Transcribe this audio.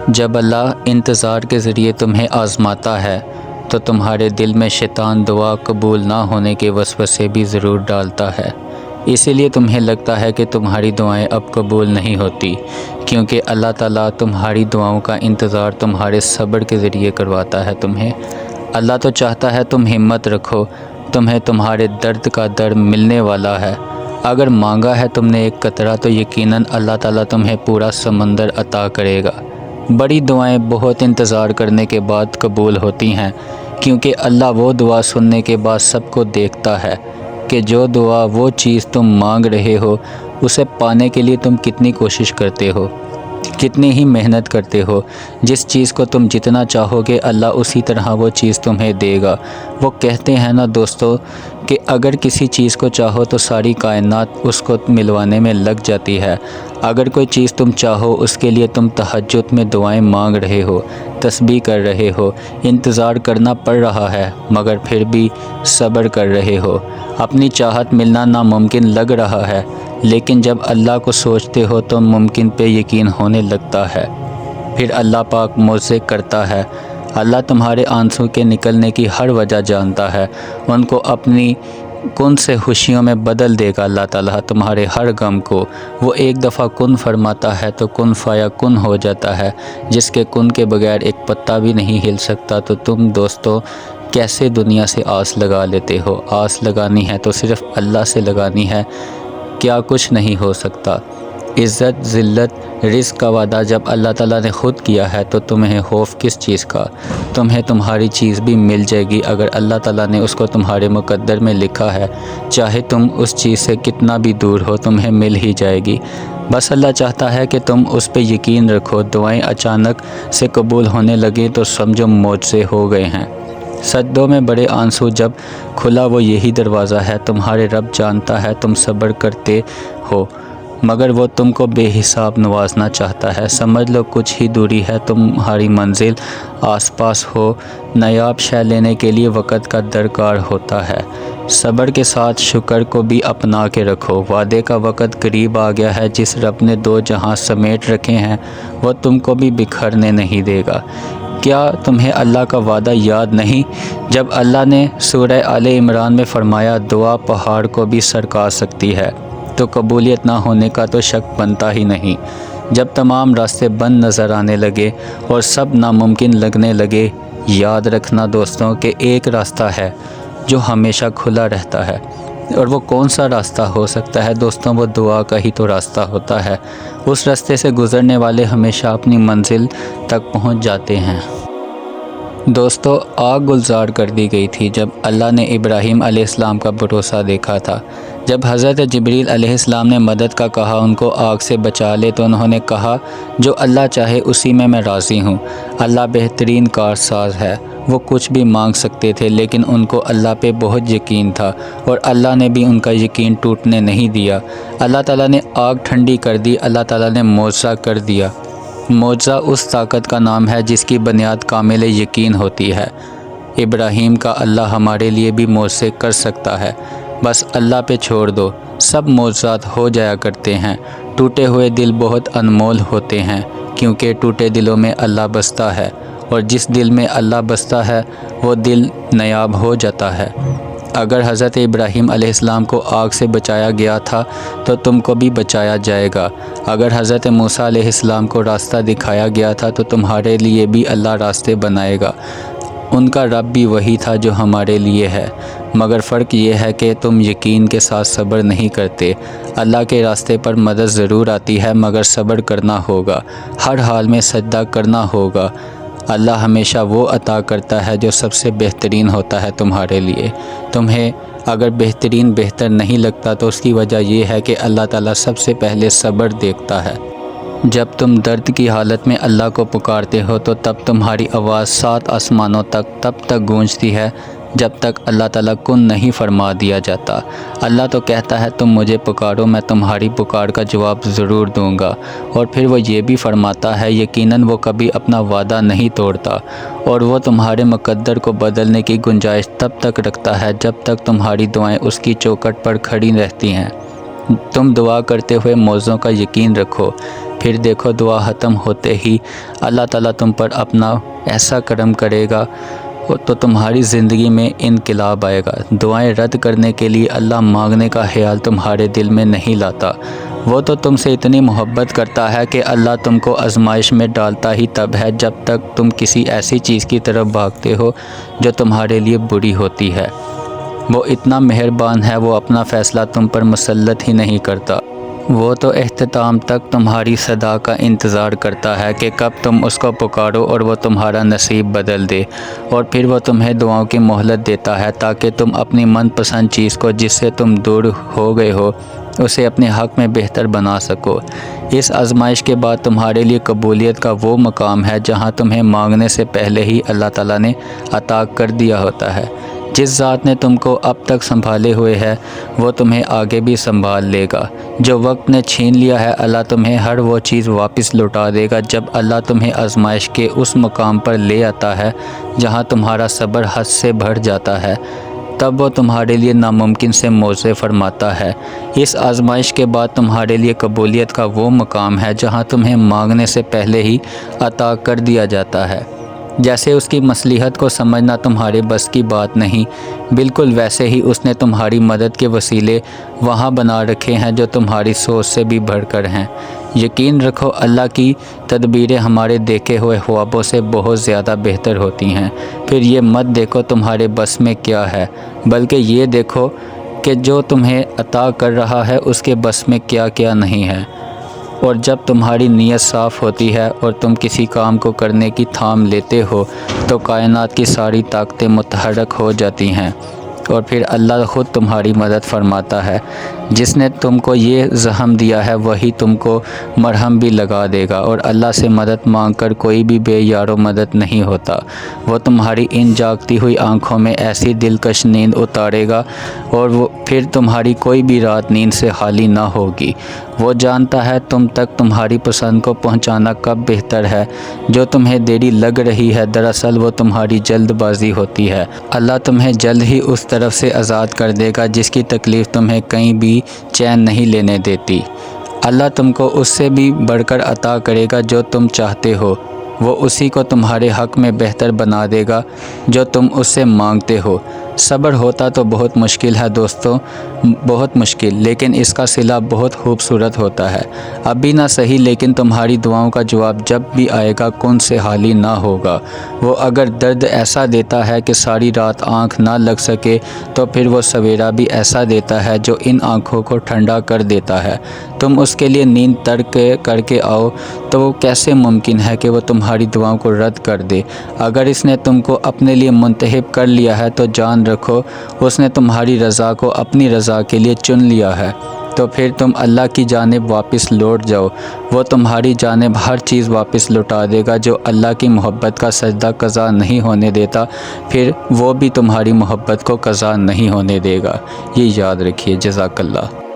جب اللہ انتظار کے ذریعے تمہیں آزماتا ہے تو تمہارے دل میں شیطان دعا قبول نہ ہونے کے وسوسے بھی ضرور ڈالتا ہے۔ اسی لیے تمہیں لگتا ہے کہ تمہاری دعائیں اب قبول نہیں ہوتی، کیونکہ اللہ تعالیٰ تمہاری دعاؤں کا انتظار تمہارے صبر کے ذریعے کرواتا ہے تمہیں۔ اللہ تو چاہتا ہے تم ہمت رکھو، تمہیں تمہارے درد کا در ملنے والا ہے۔ اگر مانگا ہے تم نے ایک قطرہ تو یقیناً اللہ تعالیٰ تمہیں پورا سمندر عطا کرے گا۔ بڑی دعائیں بہت انتظار کرنے کے بعد قبول ہوتی ہیں، کیونکہ اللہ وہ دعا سننے کے بعد سب کو دیکھتا ہے کہ جو دعا وہ چیز تم مانگ رہے ہو اسے پانے کے لیے تم کتنی کوشش کرتے ہو، کتنی ہی محنت کرتے ہو۔ جس چیز کو تم جتنا چاہو گے اللہ اسی طرح وہ چیز تمہیں دے گا۔ وہ کہتے ہیں نا دوستو کہ اگر کسی چیز کو چاہو تو ساری کائنات اس کو ملوانے میں لگ جاتی ہے۔ اگر کوئی چیز تم چاہو اس کے لیے تم تہجد میں دعائیں مانگ رہے ہو، تسبیح کر رہے ہو، انتظار کرنا پڑ رہا ہے مگر پھر بھی صبر کر رہے ہو۔ اپنی چاہت ملنا ناممکن لگ رہا ہے، لیکن جب اللہ کو سوچتے ہو تو ممکن پہ یقین ہونے لگتا ہے۔ پھر اللہ پاک معجزے کرتا ہے۔ اللہ تمہارے آنسو کے نکلنے کی ہر وجہ جانتا ہے، ان کو اپنی کن سے خوشیوں میں بدل دے گا اللہ تعالیٰ تمہارے ہر غم کو۔ وہ ایک دفعہ کن فرماتا ہے تو کن فایا کن ہو جاتا ہے، جس کے کن کے بغیر ایک پتا بھی نہیں ہل سکتا۔ تو تم دوستو کیسے دنیا سے آس لگا لیتے ہو؟ آس لگانی ہے تو صرف اللہ سے لگانی ہے، کیا کچھ نہیں ہو سکتا۔ عزت، ذلت، رزق کا وعدہ جب اللہ تعالیٰ نے خود کیا ہے تو تمہیں خوف کس چیز کا؟ تمہیں تمہاری چیز بھی مل جائے گی اگر اللہ تعالیٰ نے اس کو تمہارے مقدر میں لکھا ہے۔ چاہے تم اس چیز سے کتنا بھی دور ہو تمہیں مل ہی جائے گی۔ بس اللہ چاہتا ہے کہ تم اس پہ یقین رکھو۔ دعائیں اچانک سے قبول ہونے لگیں تو سمجھو معجزے ہو گئے ہیں۔ سجدوں میں بڑے آنسو جب کھلا وہ یہی دروازہ ہے۔ تمہارے رب جانتا ہے تم صبر کرتے ہو مگر وہ تم کو بے حساب نوازنا چاہتا ہے۔ سمجھ لو کچھ ہی دوری ہے تمہاری منزل آس پاس ہو۔ نایاب شے لینے کے لیے وقت کا درکار ہوتا ہے۔ صبر کے ساتھ شکر کو بھی اپنا کے رکھو۔ وعدے کا وقت قریب آ گیا ہے۔ جس رب نے دو جہاں سمیٹ رکھے ہیں وہ تم کو بھی بکھرنے نہیں دے گا۔ کیا تمہیں اللہ کا وعدہ یاد نہیں؟ جب اللہ نے سورہ آل عمران میں فرمایا دعا پہاڑ کو بھی سرکا سکتی ہے، تو قبولیت نہ ہونے کا تو شک بنتا ہی نہیں۔ جب تمام راستے بند نظر آنے لگے اور سب ناممکن لگنے لگے، یاد رکھنا دوستوں کہ ایک راستہ ہے جو ہمیشہ کھلا رہتا ہے، اور وہ کون سا راستہ ہو سکتا ہے دوستوں؟ وہ دعا کا ہی تو راستہ ہوتا ہے۔ اس راستے سے گزرنے والے ہمیشہ اپنی منزل تک پہنچ جاتے ہیں۔ دوستو آگ گلزار کر دی گئی تھی جب اللہ نے ابراہیم علیہ السلام کا بھروسہ دیکھا تھا۔ جب حضرت جبریل علیہ السلام نے مدد کا کہا ان کو آگ سے بچا لے تو انہوں نے کہا جو اللہ چاہے اسی میں راضی ہوں۔ اللہ بہترین کارساز ہے۔ وہ کچھ بھی مانگ سکتے تھے لیکن ان کو اللہ پہ بہت یقین تھا اور اللہ نے بھی ان کا یقین ٹوٹنے نہیں دیا۔ اللہ تعالیٰ نے آگ ٹھنڈی کر دی۔ اللہ تعالیٰ نے معجزہ کر دیا۔ معجزہ اس طاقت کا نام ہے جس کی بنیاد کامل یقین ہوتی ہے۔ ابراہیم کا اللہ ہمارے لیے بھی معجزے کر سکتا ہے، بس اللہ پہ چھوڑ دو۔ سب معجزات ہو جایا کرتے ہیں۔ ٹوٹے ہوئے دل بہت انمول ہوتے ہیں کیونکہ ٹوٹے دلوں میں اللہ بستا ہے، اور جس دل میں اللہ بستا ہے وہ دل نایاب ہو جاتا ہے۔ اگر حضرت ابراہیم علیہ السلام کو آگ سے بچایا گیا تھا تو تم کو بھی بچایا جائے گا۔ اگر حضرت موسیٰ علیہ السلام کو راستہ دکھایا گیا تھا تو تمہارے لیے بھی اللہ راستے بنائے گا۔ ان کا رب بھی وہی تھا جو ہمارے لیے ہے، مگر فرق یہ ہے کہ تم یقین کے ساتھ صبر نہیں کرتے۔ اللہ کے راستے پر مدد ضرور آتی ہے مگر صبر کرنا ہوگا، ہر حال میں سجدہ کرنا ہوگا۔ اللہ ہمیشہ وہ عطا کرتا ہے جو سب سے بہترین ہوتا ہے تمہارے لیے۔ تمہیں اگر بہترین بہتر نہیں لگتا تو اس کی وجہ یہ ہے کہ اللہ تعالیٰ سب سے پہلے صبر دیکھتا ہے۔ جب تم درد کی حالت میں اللہ کو پکارتے ہو تو تب تمہاری آواز 7 آسمانوں تک تب تک گونجتی ہے جب تک اللہ تعالیٰ کن نہیں فرما دیا جاتا۔ اللہ تو کہتا ہے تم مجھے پکارو، میں تمہاری پکار کا جواب ضرور دوں گا، اور پھر وہ یہ بھی فرماتا ہے یقیناً وہ کبھی اپنا وعدہ نہیں توڑتا، اور وہ تمہارے مقدر کو بدلنے کی گنجائش تب تک رکھتا ہے جب تک تمہاری دعائیں اس کی چوکھٹ پر کھڑی رہتی ہیں۔ تم دعا کرتے ہوئے معجزوں کا یقین رکھو، پھر دیکھو دعا ختم ہوتے ہی اللہ تعالیٰ تم پر اپنا ایسا کرم کرے گا تو تمہاری زندگی میں انقلاب آئے گا۔ دعائیں رد کرنے کے لیے اللہ مانگنے کا خیال تمہارے دل میں نہیں لاتا۔ وہ تو تم سے اتنی محبت کرتا ہے کہ اللہ تم کو آزمائش میں ڈالتا ہی تب ہے جب تک تم کسی ایسی چیز کی طرف بھاگتے ہو جو تمہارے لیے بری ہوتی ہے۔ وہ اتنا مہربان ہے، وہ اپنا فیصلہ تم پر مسلط ہی نہیں کرتا۔ وہ تو اختتام تک تمہاری صدا کا انتظار کرتا ہے کہ کب تم اس کو پکارو اور وہ تمہارا نصیب بدل دے، اور پھر وہ تمہیں دعاؤں کی مہلت دیتا ہے تاکہ تم اپنی من پسند چیز کو جس سے تم دور ہو گئے ہو اسے اپنے حق میں بہتر بنا سکو۔ اس آزمائش کے بعد تمہارے لیے قبولیت کا وہ مقام ہے جہاں تمہیں مانگنے سے پہلے ہی اللہ تعالیٰ نے عطا کر دیا ہوتا ہے۔ جس ذات نے تم کو اب تک سنبھالے ہوئے ہے وہ تمہیں آگے بھی سنبھال لے گا۔ جو وقت نے چھین لیا ہے اللہ تمہیں ہر وہ چیز واپس لوٹا دے گا۔ جب اللہ تمہیں آزمائش کے اس مقام پر لے آتا ہے جہاں تمہارا صبر حد سے بڑھ جاتا ہے تب وہ تمہارے لیے ناممکن سے موضع فرماتا ہے۔ اس آزمائش کے بعد تمہارے لیے قبولیت کا وہ مقام ہے جہاں تمہیں مانگنے سے پہلے ہی عطا کر دیا جاتا ہے۔ جیسے اس کی مصلحت کو سمجھنا تمہارے بس کی بات نہیں، بالکل ویسے ہی اس نے تمہاری مدد کے وسیلے وہاں بنا رکھے ہیں جو تمہاری سوچ سے بھی بڑھ کر ہیں۔ یقین رکھو اللہ کی تدبیریں ہمارے دیکھے ہوئے خوابوں سے بہت زیادہ بہتر ہوتی ہیں۔ پھر یہ مت دیکھو تمہارے بس میں کیا ہے، بلکہ یہ دیکھو کہ جو تمہیں عطا کر رہا ہے اس کے بس میں کیا کیا نہیں ہے۔ اور جب تمہاری نیت صاف ہوتی ہے اور تم کسی کام کو کرنے کی تھام لیتے ہو تو کائنات کی ساری طاقتیں متحرک ہو جاتی ہیں، اور پھر اللہ خود تمہاری مدد فرماتا ہے۔ جس نے تم کو یہ زحم دیا ہے وہی تم کو مرہم بھی لگا دے گا، اور اللہ سے مدد مانگ کر کوئی بھی بے یار و مدد نہیں ہوتا۔ وہ تمہاری ان جاگتی ہوئی آنکھوں میں ایسی دلکش نیند اتارے گا اور وہ پھر تمہاری کوئی بھی رات نیند سے خالی نہ ہوگی۔ وہ جانتا ہے تم تک تمہاری پسند کو پہنچانا کب بہتر ہے۔ جو تمہیں دیری لگ رہی ہے دراصل وہ تمہاری جلد بازی ہوتی ہے۔ اللہ تمہیں جلد ہی اس طرف سے آزاد کر دے گا جس کی تکلیف تمہیں کہیں بھی چین نہیں لینے دیتی۔ اللہ تم کو اس سے بھی بڑھ کر عطا کرے گا جو تم چاہتے ہو۔ وہ اسی کو تمہارے حق میں بہتر بنا دے گا جو تم اس سے مانگتے ہو۔ صبر ہوتا تو بہت مشکل ہے دوستو، بہت مشکل، لیکن اس کا صلہ بہت خوبصورت ہوتا ہے۔ ابھی نہ صحیح لیکن تمہاری دعاؤں کا جواب جب بھی آئے گا کن سے حالی نہ ہوگا۔ وہ اگر درد ایسا دیتا ہے کہ ساری رات آنکھ نہ لگ سکے تو پھر وہ سویرا بھی ایسا دیتا ہے جو ان آنکھوں کو ٹھنڈا کر دیتا ہے۔ تم اس کے لیے نیند ترک کر کے آؤ تو وہ کیسے ممکن ہے کہ وہ تمہاری دعاؤں کو رد کر دے؟ اگر اس نے تم کو اپنے لیے منتخب کر لیا ہے تو جان رکھو اس نے تمہاری رضا کو اپنی رضا کے لیے چن لیا ہے۔ تو پھر تم اللہ کی جانب واپس لوٹ جاؤ، وہ تمہاری جانب ہر چیز واپس لوٹا دے گا۔ جو اللہ کی محبت کا سجدہ قضا نہیں ہونے دیتا پھر وہ بھی تمہاری محبت کو قضا نہیں ہونے دے گا۔ یہ یاد رکھیے۔ جزاک اللہ۔